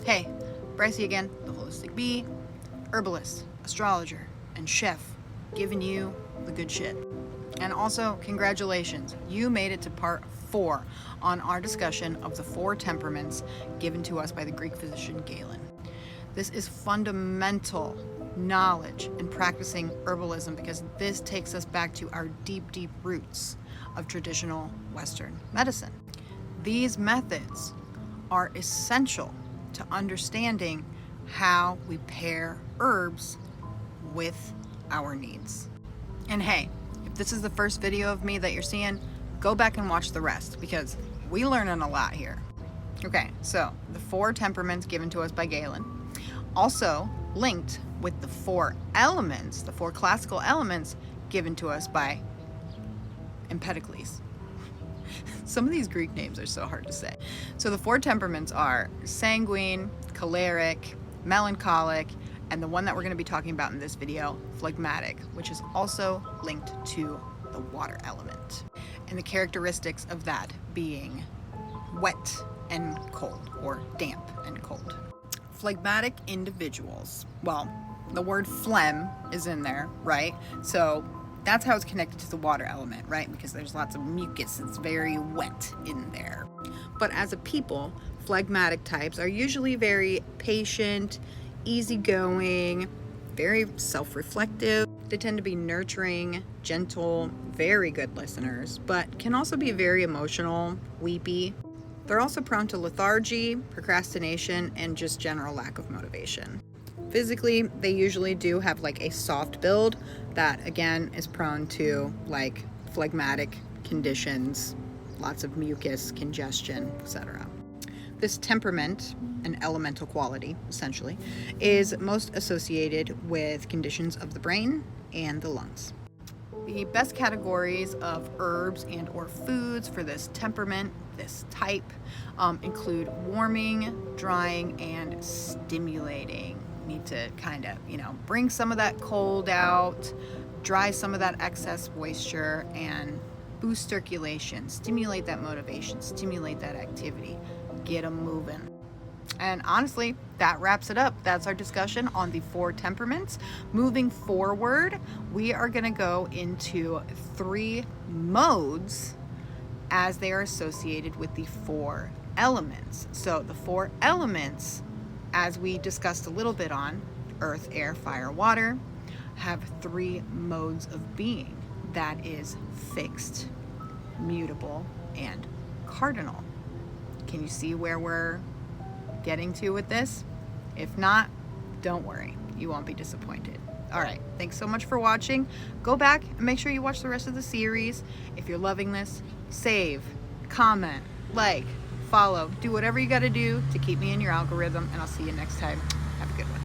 Hey, Brycey again, the Holistic Bee, herbalist, astrologer, and chef, giving you the good shit. And also, congratulations, you made it to part 4 on our discussion of the 4 temperaments given to us by the Greek physician Galen. This is fundamental knowledge in practicing herbalism because this takes us back to our deep, deep roots of traditional Western medicine. These methods are essential to understanding how we pair herbs with our needs. And hey, if this is the first video of me that you're seeing, go back and watch the rest because we learning a lot here. Okay, so the 4 temperaments given to us by Galen, also linked with the 4 elements, the 4 classical elements given to us by Empedocles. Some of these Greek names are so hard to say. So the 4 temperaments are sanguine, choleric, melancholic, and the one that we're going to be talking about in this video, phlegmatic, which is also linked to the water element. And the characteristics of that being wet and cold, or damp and cold. Phlegmatic individuals, well, the word phlegm is in there, right? So that's how it's connected to the water element, right? Because there's lots of mucus, it's very wet in there. But as a people, phlegmatic types are usually very patient, easygoing, very self-reflective. They tend to be nurturing, gentle, very good listeners, but can also be very emotional, weepy. They're also prone to lethargy, procrastination, and just general lack of motivation. Physically, they usually do have like a soft build that again is prone to like phlegmatic conditions, lots of mucus, congestion, etc. This temperament, an elemental quality essentially, is most associated with conditions of the brain and the lungs. The best categories of herbs and or foods for this temperament, this type, include warming, drying, and stimulating. Need to kind of, bring some of that cold out, dry some of that excess moisture, and boost circulation, stimulate that motivation, stimulate that activity, get them moving. And honestly, that wraps it up. That's our discussion on the 4 temperaments. Moving forward, we are going to go into 3 modes as they are associated with the 4 elements. So the 4 elements, as we discussed a little bit on earth, air, fire, water, have 3 modes of being. That is fixed, mutable, and cardinal. Can you see where we're getting to with this? If not, don't worry, you won't be disappointed. All right, thanks so much for watching. Go back and make sure you watch the rest of the series. If you're loving this, save, comment, like, follow, do whatever you got to do to keep me in your algorithm, and I'll see you next time. Have a good one.